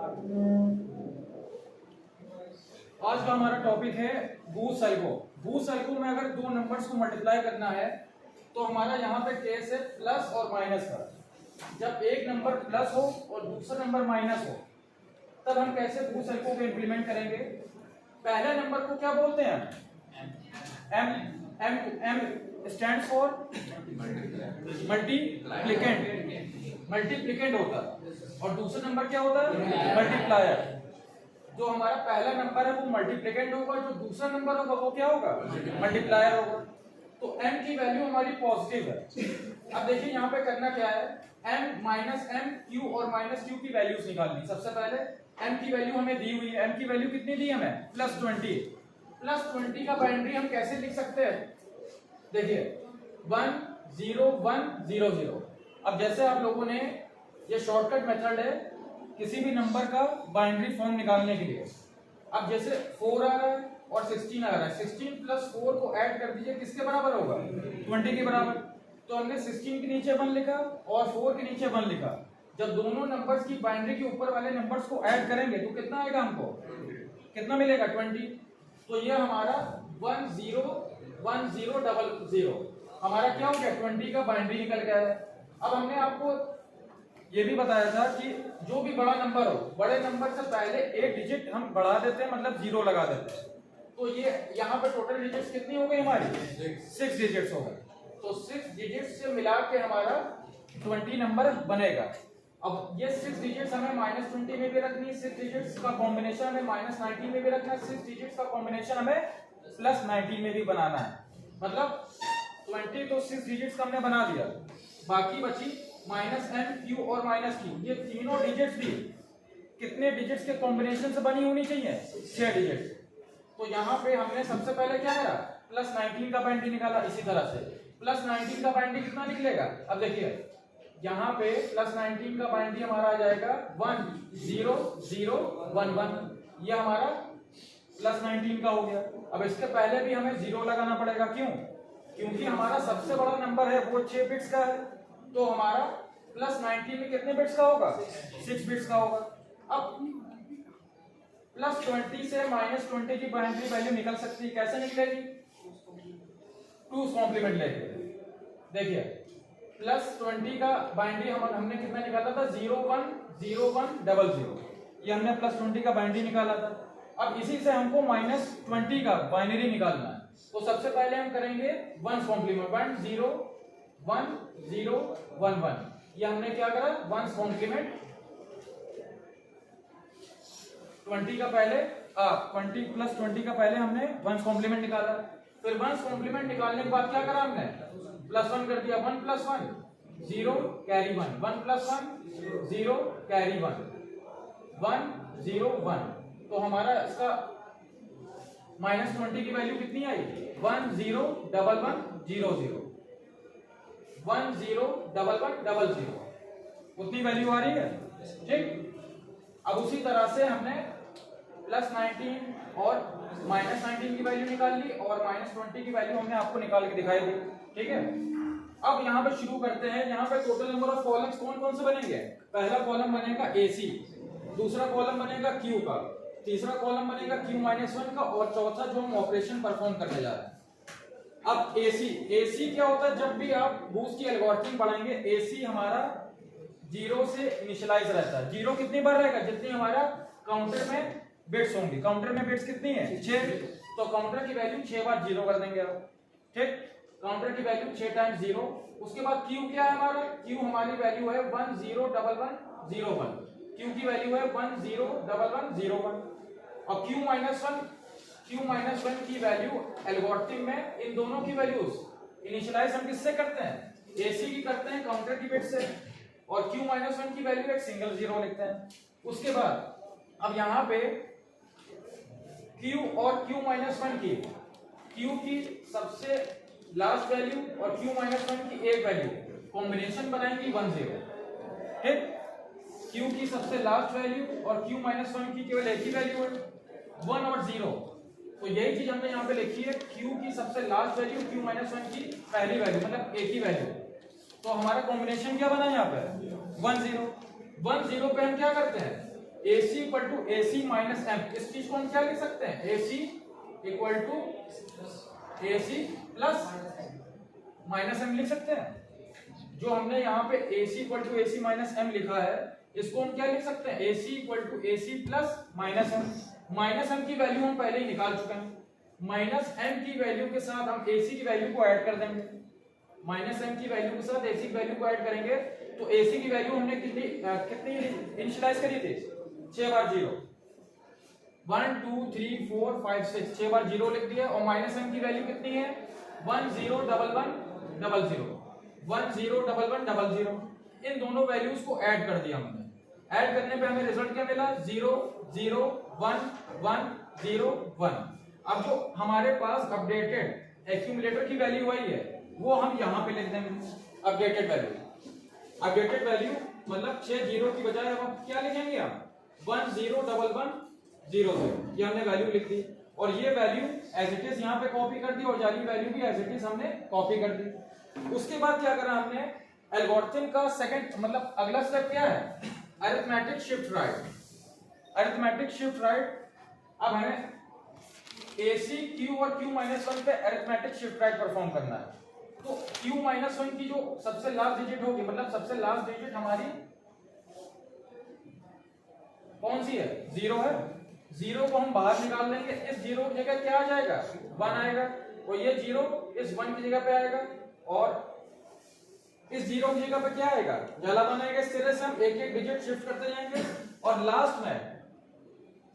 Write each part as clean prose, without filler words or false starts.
आज का हमारा टॉपिक है बूथ साइको। बूथ साइको में अगर दो नंबर्स को मल्टीप्लाई करना है तो हमारा यहाँ पे केस है प्लस और माइनस का। जब एक नंबर प्लस हो और दूसरा नंबर माइनस हो तब हम कैसे बूथ साइको को इंप्लीमेंट करेंगे। पहले नंबर को क्या बोलते हैं? M M M stands for multiplicand होता है और दूसरा नंबर क्या होता है? मल्टीप्लायर। जो हमारा पहला नंबर है वो मल्टीप्लिकेंट होगा, जो दूसरा नंबर होगा वो क्या होगा? मल्टीप्लायर होगा। तो m की वैल्यू हमारी पॉजिटिव है। अब देखिए यहाँ पे करना क्या है, m माइनस m q और माइनस q की वैल्यूज निकालनी। सबसे पहले m की वैल्यू हमें दी हुई है। m की वैल्यू कितनी दी हमें? +20। +20 का बाइनरी हम कैसे लिख सकते हैं? देखिए 1 0 1 0 0। अब जैसे आप लोगों ने ये शॉर्टकट मेथड है किसी भी नंबर का बाइनरी फॉर्म निकालने के लिए। अब जैसे 4 आ रहा है और 16 आ रहा है, 16 + 4 को ऐड कर दीजिए, किसके बराबर होगा? 20 के बराबर। तो हमने 16 के नीचे 1 लिखा और 4 के नीचे 1 लिखा। जब दोनों नंबर्स की बाइनरी के ऊपर वाले नंबर्स को ऐड करेंगे तो कितना आएगा? हमको कितना मिलेगा? 20। तो ये हमारा 1 0 1 0 0 0 हमारा क्या हो गया? 20 का बाइनरी निकल गया है। अब हमने आपको ये भी बताया था कि जो भी बड़ा नंबर हो, बड़े नंबर से पहले एक डिजिट हम बढ़ा देते हैं, मतलब 0 लगा देते हैं। तो ये यहाँ पे टोटल डिजिट्स कितनी हो गई हमारी? 6 डिजिट्स हो गए। तो 6 डिजिट्स से मिला के हमारा 20 नंबर बनेगा। अब ये 6 डिजिट्स हमें -20 में भी रखनी है, 6 डिजिट्स का कॉम्बिनेशन हमें -19 में भी रखना है, 6 डिजिट्स का कॉम्बिनेशन हमें +19 में भी बनाना है। मतलब 20 तो 6 डिजिट्स का हमने बना दिया, बाकी बची -m q और -q। ये तीनों डिजिट्स भी कितने डिजिट्स के कॉम्बिनेशन से बनी होनी चाहिए? 6 डिजिट्स। तो यहाँ पे हमने सबसे पहले क्या करा? +19 का बाइनरी निकाला। इसी तरह से +19 का बाइनरी कितना निकलेगा? अब देखिए यहाँ पे +19 का बाइनरी हमारा आ जाएगा 1 0 0 1 1। ये हमारा +19 का हो गया। अब इसके पहले भी हमें 0 लगाना पड़ेगा। क्यों? क्योंकि हमारा सबसे बड़ा नंबर है वो 6 बिट्स का है। तो हमारा +19 में कितने बिट्स का होगा? 6 बिट्स का होगा। अब +20 से -20 की बाइनरी वैल्यू निकल सकती है। कैसे निकलेगी? 2's कॉम्प्लीमेंट लेके। देखिए +20 का बाइनरी हमने कितना निकाला था? 0 1 0 1 0 0। ये हमने +20 का बाइनरी निकाला था। अब इसी से हमको -20 का बाइनरी निकालना है। तो सबसे पहले हम करेंगे 1's कॉम्प्लीमेंट। 1 0 1 0 1 1। ये हमने क्या करा? 1's कॉम्प्लीमेंट 20 का पहले 20 + 20 का पहले हमने 1's कॉम्प्लीमेंट निकाला। फिर 1's कॉम्प्लीमेंट निकालने के बाद क्या करा हमने? +1 कर दिया। 1 + 1 0 कैरी 1 1 + 1 0 कैरी 1 1 0 1। तो हमारा इसका -20 की वैल्यू कितनी आई? 1 0 1 1 0 0 1 0 1 1 0 0। उतनी वैल्यू आ रही है, ठीक। अब उसी तरह से हमने +19 और -19 की वैल्यू निकाल ली और -20 की वैल्यू हमने आपको निकाल के दिखाई दी, ठीक है। अब यहाँ पे शुरू करते हैं। यहाँ पे टोटल नंबर ऑफ कॉलम्स कौन कौन से बनेंगे? पहला कॉलम बनेगा AC, दूसरा कॉलम बनेगा Q का, तीसरा कॉलम बनेगा Q-1 का और चौथा जो हम ऑपरेशन परफॉर्म करने जा रहे हैं। अब AC क्या होता है? जब भी आप बूस्ट की एल्गोरिथम पढ़ेंगे, AC हमारा 0 से इनिशियलाइज रहता है। 0 कितनी बार रहेगा? जितनी हमारा काउंटर में बिट्स होंगी। काउंटर में बिट्स कितनी है? 6। तो काउंटर की वैल्यू 6 बार 0 कर देंगे आप, ठीक। काउंटर की वैल्यू 6 × 0। उसके बाद Q क्या है हमारा? Q हमारी वैल्यू है 1 0 1 1 0 1। Q की वैल्यू है 1 0 1 1 0 1। और Q-1 की वैल्यू एल्गोरिथम में इन दोनों की वैल्यूज इनिशियलाइज हम किससे करते हैं? AC की करते हैं, काउंटर की बिट से। और Q-1 की वैल्यू एक सिंगल 0 लिखते हैं। उसके बाद अब यहाँ पे Q और Q-1 की Q की सबसे लास्ट वैल्यू और Q-1 की एक वैल्यू कॉम्बिनेशन बनाएंगे 1 0, ठीक। Q की सबसे लास्ट वैल्यू और Q-1 की केवल एक ही वैल्यू है 1 और 0। तो यही चीज हमने यहाँ पे लिखी है। Q की सबसे लास्ट वैल्यू Q-1 की पहली वैल्यू, मतलब एक ही वैल्यू। तो हमारा कॉम्बिनेशन क्या बना यहाँ पे? 1 0 1 0 पे हम क्या करते हैं? AC equal to AC minus M, इस चीज को हम क्या लिख सकते हैं, AC equal to AC plus minus M लिख सकते हैं। जो हमने यहाँ पे AC equal to AC minus M लिखा है, इसको हम क्या लिख सकते हैं, AC equal to AC plus minus M। Minus M की वैल्यू हम पहले ही निकाल चुके हैं, माइनस M की वैल्यू के साथ हम AC की वैल्यू को ऐड कर देंगे, माइनस M की वैल्यू के साथ AC की वैल्यू को ऐड करेंगे तो AC की वैल्यू हमने कितनी इनिशियलाइज करी थी, 6 बार 0, 1 2 3 4 5 6, 6 बार 0 लिख दिया। और माइनस M की वैल्यू कितनी है, 1 0 1 1 0 0, 1 0 1 1 0 0। इन दोनों वैल्यूज को ऐड कर दिया हमने, ऐड करने पे हमें रिजल्ट क्या मिला, 0 0 1 1 0 1। अब जो हमारे पास अपडेटेड एक्यूमुलेटर की वैल्यू आई है वो हम यहाँ पे लिख देंगे, अपडेटेड वैल्यू। अपडेटेड वैल्यू मतलब 6 0 की बजाय अब हम क्या लिखेंगे, हम 1 0 1 1 0 0, ये हमने वैल्यू लिख दी। और ये वैल्यू एज इट इज यहाँ पे कॉपी कर दी और जाली वैल्यू भी एज इट इज हमने कॉपी कर दी। उसके बाद क्या करा हमने, एल्गोरिथम का सेकंड मतलब अगला स्टेप क्या है, arithmetic shift right. Arithmetic shift right, अब हमें AC Q और Q माइनस 1 पे अरिथमेटिक शिफ्ट राइट परफॉर्म करना है। तो Q माइनस 1 की जो सबसे लास्ट डिजिट होगी, मतलब सबसे लास्ट डिजिट हमारी कौन सी है, 0 है। 0 को हम बाहर निकाल लेंगे, इस 0 की जगह क्या आ जाएगा, 1 आएगा, और ये 0 इस 1 की जगह पे आएगा, और इस 0 की जगह पे क्या आएगा, जाला 1 आएगा। इस तरह से हम एक एक डिजिट शिफ्ट करते जाएंगे और लास्ट में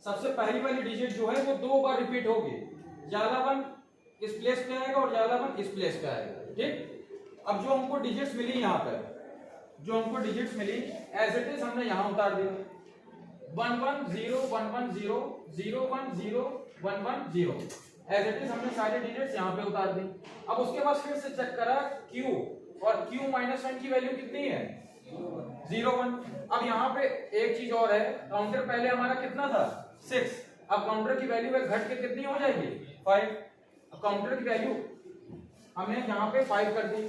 सबसे पहली वाली डिजिट जो है वो 2 बार रिपीट होगी, जाला 1 इस प्लेस पे आएगा और जाला 1 इस प्लेस पे आएगा, ठीक। अब जो हमको डिजिट्स मिली यहाँ पे, जो हमको डिजिट्स मिली एज इट इज हमने यहाँ उतार दिया, 1 1 0 1 1 0 0 1 0 1 1 0, एज इट इज हमने सारे डिजिट्स यहाँ पे उतार दी। अब उसके बाद फिर से चेक करा Q, और Q माइनस 1 की वैल्यू कितनी है, 0 1। अब यहाँ पे एक चीज और है, काउंटर पहले हमारा कितना था, 6, अब काउंटर की वैल्यू घट के कितनी हो जाएगी, 5। अब काउंटर की वैल्यू हमने यहाँ पे 5 कर दी,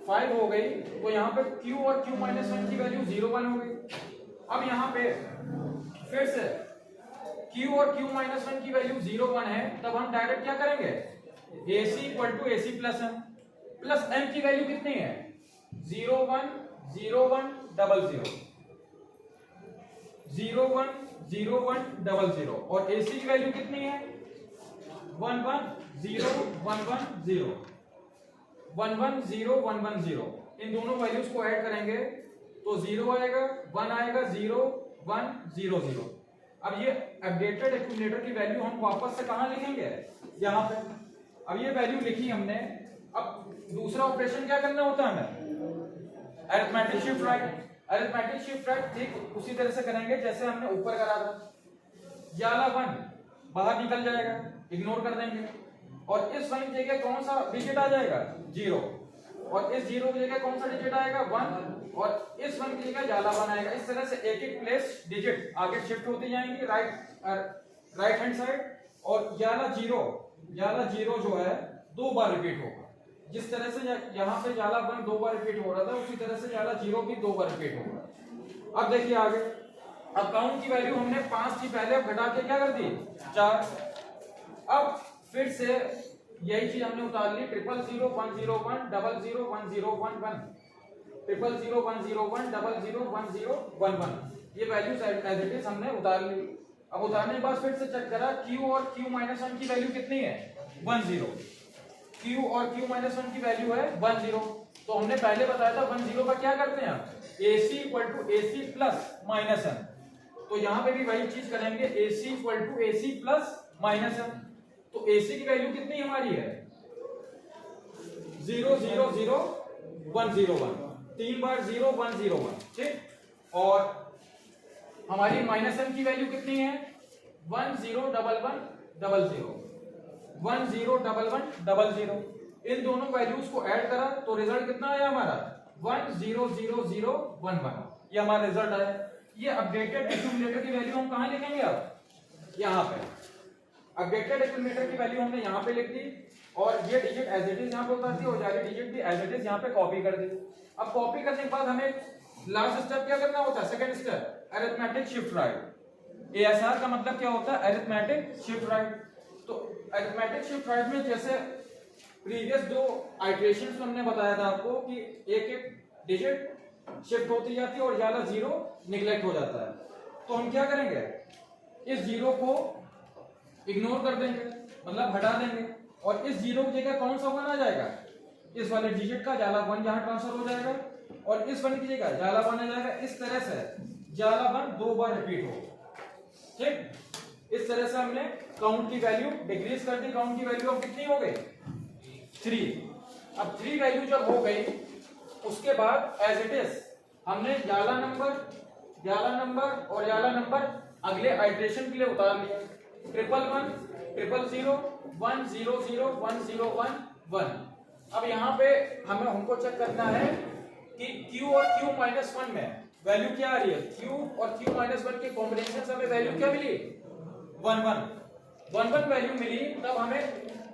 5 हो गई, तो यहाँ पे Q और Q माइनस 1 की वैल्यू 0 1 हो गई। अब यहाँ पे फिर से Q और Q माइनस 1 की वैल्यू 0 1 है, तब हम डायरेक्ट क्या करेंगे, AC equal to AC plus M, plus M की वैल्यू कितनी है, 0 1 0 1 0 0, 0 1 0 1 0 0, और AC की वैल्यू कितनी है, 1 1 0 1 1 0, 1 1 0 1 1 0। इन दोनों वैल्यूज को ऐड करेंगे तो 0 आएगा, 1 आएगा, 0 1 0 0। अब ये अपडेटेड एक्यूमुलेटर की वैल्यू हम वापस से कहां लिखेंगे, यहाँ पे। अब ये वैल्यू लिखी हमने, अब दूसरा ऑपरेशन क्या करना होता है हमें, arithmetic shift right. Arithmetic shift right ठीक उसी तरह से करेंगे जैसे हमने ऊपर करा था, जाला 1 बाहर निकल जाएगा, इग्नोर कर देंगे, और इस 1 की जगह कौन सा डिजिट आ जाएगा, 0, और इस 0 की जगह कौन सा डिजिट आएगा, 1, और इस 1 की जगह जाला 1 आएगा। इस तरह से एक एक प्लेस डिजिट आगे शिफ्ट होती जाएंगी राइट हैंड साइड, और जाला 0 जो है 2 बार रिपीट होगा। जिस तरह से यहाँ पे जाला 1 2 बार रिपीट हो रहा था, उसी तरह से जाला 0 भी 2 बार रिपीट होगा। अब देखिए आगे, अब काउंट की वैल्यू हमने 5 थी पहले, अब घटा के क्या कर दी, 4। अब फिर से यही चीज हमने उतार ली, 0 0 1 0 1 0 0 1 0 1 1, 0 0 1 0 1 0 0 1 0 1 1। ये वैल्यूज एज इट इज हमने उतार ली। अब उतारने के बाद फिर से चेक करा, Q और Q माइनस 1 की वैल्यू कितनी है, 1 0। Q और Q माइनस 1 की वैल्यू है 1 0। तो हमने पहले बताया था 1 0 का क्या करते हैं, AC equal to AC plus minus M। तो यहाँ पे भी वही चीज करेंगे, AC equal to AC plus minus M। तो AC की वैल्यू कितनी हमारी है, 0 0 0 1 0 1, 3 बार 0 1 0 1, ठीक। और हमारी माइनस M की वैल्यू कितनी है, 1 0 1 1 0 0, 1 0 1 1 0 0। इन दोनों वैल्यूज को ऐड करा तो रिजल्ट कितना आया हमारा, 1 0 0 0 1 1। ये हमारा रिजल्ट आया। ये अपडेटेड एक्यूमुलेटर की वैल्यू हम कहां लिखेंगे, अब यहाँ पे अपडेटेड एक्यूमुलेटर की वैल्यू हमने यहाँ पे लिख दी, और ये डिजिट एज इट इज यहाँ पे उतार दी, और जाली डिजिट भी एज इट इज यहाँ पे कॉपी कर दी। अब कॉपी करने के बाद हमें लास्ट स्टेप क्या करना होता है, second step arithmetic shift right. ASR का मतलब क्या होता है? Arithmetic shift right. तो अरिथमेटिक शिफ्ट राइट में जैसे प्रीवियस दो आइटरेशंस में हमने बताया था आपको कि एक एक डिजिट शिफ्ट होती जाती है और ज्यादा जीरो निगलेक्ट हो जाता है। तो हम क्या करेंगे, इस जीरो को इग्नोर कर देंगे, मतलब हटा देंगे, और इस जीरो की जगह कौन सा वन आ जाएगा? इस वाले डिजिट का जाला वन जहां ट्रांसफर हो जाएगा और इस वन की जगह जाला वन आ जाएगा। इस तरह से जाला वन दो बार रिपीट होगा। ठीक, इस तरह से हमने काउंट की वैल्यू डिक्रीज कर दी। काउंट की वैल्यू अब कितनी हो गई? 3। अब 3 वैल्यू जब हो गई उसके बाद एज इट इज हमने जाला नंबर और जाला नंबर अगले आइटरेशन के लिए उतार लिया। 111 000 1 0 0 1 0 1 1। अब यहाँ पे हमको चेक करना है कि Q और Q माइनस 1 में वैल्यू क्या आ रही है। Q और Q माइनस 1 के कॉम्बिनेशन से हमें वैल्यू क्या मिली? 1 1 वैल्यू मिली। तब हमें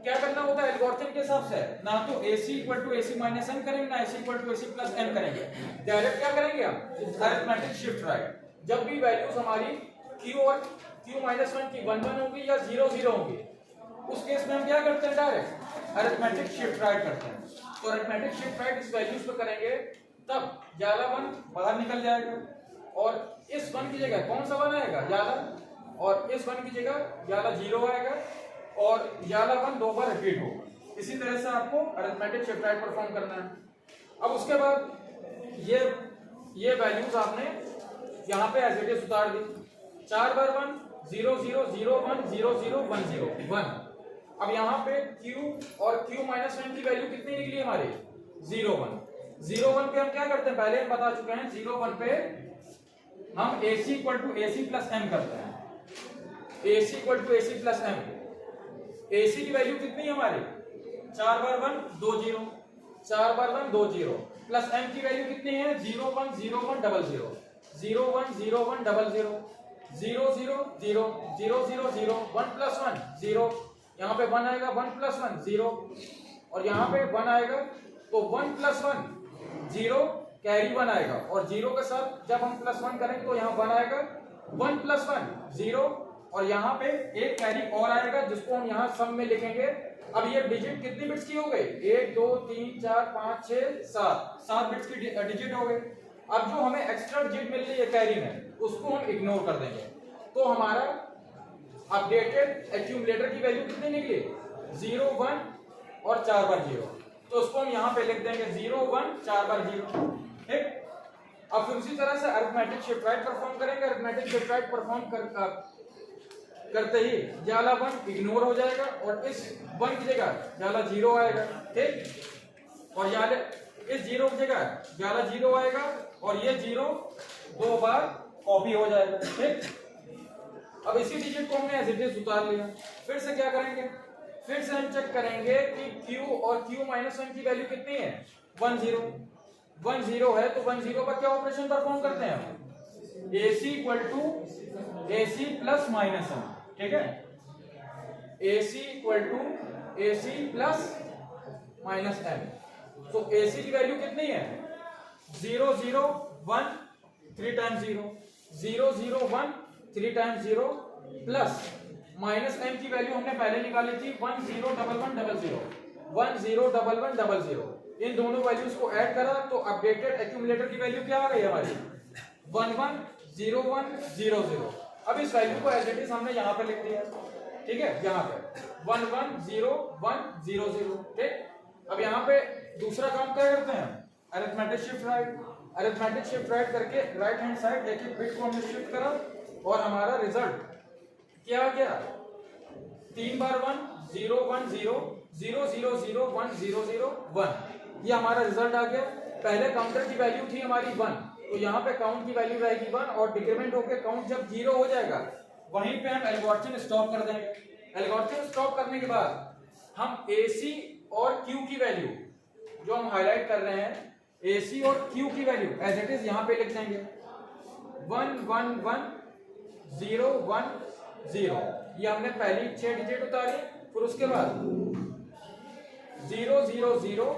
क्या करना होता है एल्गोरिथम के हिसाब से? ना तो AC equal to AC minus n करेंगे, ना AC equal to AC plus n करेंगे। डायरेक्ट क्या करेंगे हम? Arithmetic shift right. जब भी वैल्यूज हमारी Q और Q माइनस 1 की 1 1 होगी या 0 0 होगी, उस केस में हम क्या करते हैं? डायरेक्ट अरिथमेटिक शिफ्ट राइट करते हैं। तो अरिथमेटिक शिफ्ट राइट इस वैल्यूज पे करेंगे, तब जाला वन बाहर निकल जाएगा और इस वन की जगह कौन सा वन आएगा? जाला, और इस वन की जगह जाला 0 आएगा और जाला वन दो बार रिपीट होगा। इसी तरह से आपको अरिथमेटिक शिफ्ट राइट परफॉर्म करना है। अब उसके बाद ये वैल्यूज आपने यहाँ पे एज इट इज उतार दी। 4 बार 1 0 0 0 1 0 0 1 0 1। अब यहाँ पे Q और Q माइनस 1 की वैल्यू कितनी निकली हमारी? 0 1। 0 1 पे हम क्या करते हैं? पहले हम बता चुके हैं 0 1 पे हम AC equal to AC plus m करते हैं। AC equal to AC plus m। AC की वैल्यू कितनी है हमारी? 4 बार 1 2 0 4 बार 1 2 0 प्लस m की वैल्यू कितनी है? 0 1 0 1 0 0 0 1 0 1 0 0 0 0 0 0 0 0 1 प्लस 1 0। यहाँ पे 1 आएगा, 1 प्लस 1 0, और यहाँ पे 1 आएगा तो 1 प्लस 1 0 कैरी 1 आएगा, और 0 के साथ जब हम प्लस 1 करेंगे तो यहाँ 1 आएगा। 1 प्लस 1 0, और यहाँ पे एक कैरी और आएगा जिसको हम यहाँ सम में लिखेंगे। अब ये डिजिट कितनी बिट्स की हो गई? 1 2 3 4 5 6 7 बिट्स की डिजिट हो गई। अब जो हमें एक्स्ट्रा डिजिट मिल रही है कैरी में, उसको हम इग्नोर कर देंगे। तो हमारा अपडेटेड एक्यूमुलेटर की वैल्यू कितनी निकली? 0 1 और 4 बार 0। तो उसको हम यहाँ पे लिख देंगे 0 1 4 बार 0। ठीक, अब फिर उसी तरह से अरिथमेटिक शिफ्ट राइट परफॉर्म करेंगे। अरिथमेटिक शिफ्ट राइट परफॉर्म करते ही जाला 1 इग्नोर हो जाएगा और इस 1 की जगह जाला 0 आएगा। ठीक, और इस 0 की जगह जाला 0 आएगा और ये 0 दो बार कॉपी हो जाएगा। ठीक, अब इसी डिजिट को हमने एज इट इज उतार लिया। फिर से क्या करेंगे? फिर से हम चेक करेंगे कि Q और Q माइनस 1 की वैल्यू कितनी है? 1 0 1 0 है, तो 1 0 पर क्या ऑपरेशन परफॉर्म करते हैं हम? AC equal to AC plus minus 1। ठीक है, AC equal to AC plus minus m। तो AC की वैल्यू कितनी है? 0 0 1 3 times 0 0 0 1 3 times 0 plus minus m की वैल्यू हमने पहले निकाली थी 1 0 1 1 0 0 1 0 1 1 0 0। इन दोनों वैल्यूज को ऐड करा तो अपडेटेड एक्यूमुलेटर की वैल्यू क्या आ गई हमारी? 1 1 0 1 0 0। अब इस वैल्यू को एज इट इज हमने यहाँ पे लिख दिया। ठीक है, यहाँ पे 1 1 0 1 0 0। ठीक, अब यहाँ पे दूसरा काम क्या करते हैं? Arithmetic shift right. Arithmetic shift right करके राइट हैंड साइड एक एक बिट को हमने शिफ्ट करा और हमारा रिजल्ट क्या आ गया? 3 बार 1 0 1 0 0 0 0 1 0 0 1। ये हमारा रिजल्ट आ गया। पहले काउंटर की वैल्यू थी हमारी 1, तो यहाँ पे काउंट की वैल्यू रहेगी 1 और डिक्रीमेंट होकर काउंट जब 0 हो जाएगा वहीं पे हम एल्गोरिथम स्टॉप कर देंगे। एल्गोरिथम स्टॉप करने के बाद हम AC और Q की वैल्यू जो हम हाईलाइट कर रहे हैं, AC और Q की वैल्यू एज इट इज यहाँ पे लिख देंगे 1 1 1 0 1 0। ये हमने पहली 6 डिजिट उतारी, फिर उसके बाद 0 0 0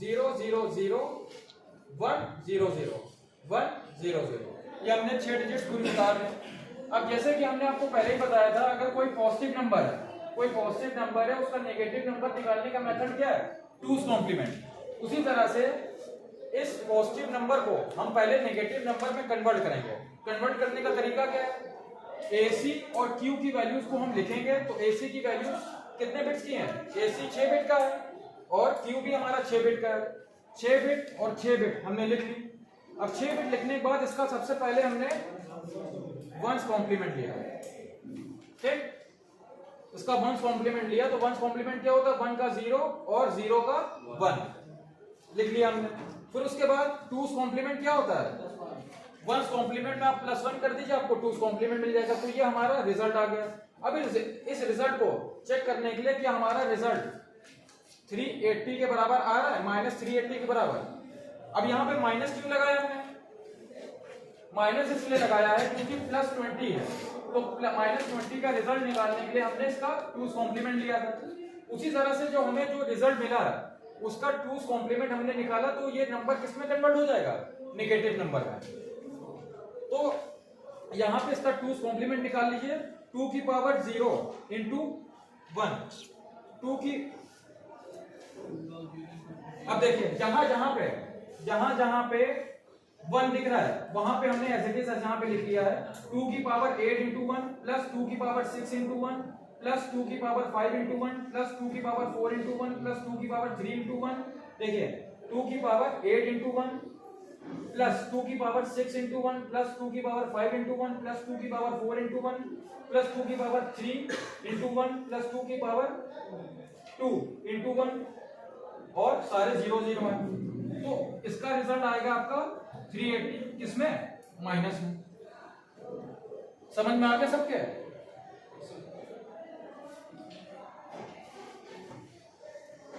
0 0 0 1 0 0 1 0 0। ये हमने 6 डिजिट्स पूरी बता रहे हैं। अब जैसे कि हमने आपको पहले ही बताया था, अगर कोई पॉजिटिव नंबर है, उसका नेगेटिव नंबर निकालने का मेथड क्या है? Two's complement. उसी तरह से इस पॉजिटिव नंबर को हम पहले नेगेटिव नंबर में कन्वर्ट करेंगे। कन्वर्ट करने का तरीका क्या है? AC और Q की वैल्यूज को हम लिखेंगे। तो AC की वैल्यूज कितने बिट्स की हैं? AC 6 बिट का है और Q भी हमारा 6 बिट का है। 6 बिट और 6 बिट हमने लिख ली। अब 6 बिट लिखने के बाद इसका सबसे पहले हमने वंस कॉम्प्लीमेंट लिया, ठीक? इसका वंस कॉम्प्लीमेंट लिया। तो वंस कॉम्प्लीमेंट क्या होता है? 1 का 0 और 0 का 1 लिख लिया हमने। फिर उसके बाद टूज कॉम्प्लीमेंट क्या होता है? वंस कॉम्प्लीमेंट में आप +1 कर दीजिए, आपको टूज कॉम्प्लीमेंट मिल जाएगा। तो ये हमारा रिजल्ट आ गया। अब इस रिजल्ट को चेक करने के लिए कि हमारा रिजल्ट 380 के बराबर आ रहा है, -380 के बराबर। अब यहाँ पे माइनस क्यों लगाया हमने? माइनस इसलिए लगाया है क्योंकि +20 है। तो -20 का रिजल्ट निकालने के लिए हमने इसका टूज कॉम्प्लीमेंट लिया था। उसी तरह से जो रिजल्ट मिला है उसका टूज कॉम्प्लीमेंट हमने निकाला, तो ये नंबर किस में कन्वर्ट हो जाएगा? नेगेटिव नंबर में। तो यहाँ पे इसका टूज कॉम्प्लीमेंट निकाल लीजिए। 2 की पावर 0 इंटू 1, 2 की। अब देखिए जहां जहां पे 1 दिख रहा है वहां पे हमने एज इट इज यहाँ पे लिख लिया है। 2 की पावर 8 इंटू 1 प्लस 2 की पावर 6 इंटू 1 प्लस 2 की पावर 5 इंटू 1 प्लस 2 की पावर 4 इंटू 1 प्लस 2 की पावर 3 इंटू 1। देखिए 2 की पावर 8 इंटू 1 प्लस 2 की पावर 6 इंटू 1 प्लस 2 की पावर 5 इंटू 1 प्लस 2 की पावर 4 इंटू 1 प्लस 2 की पावर 3 इंटू 1 प्लस 2 की पावर 2 इंटू 1 और सारे 0 0 है। तो इसका रिजल्ट आएगा आपका 380, किसमें? माइनस में। समझ में आ गया सबके?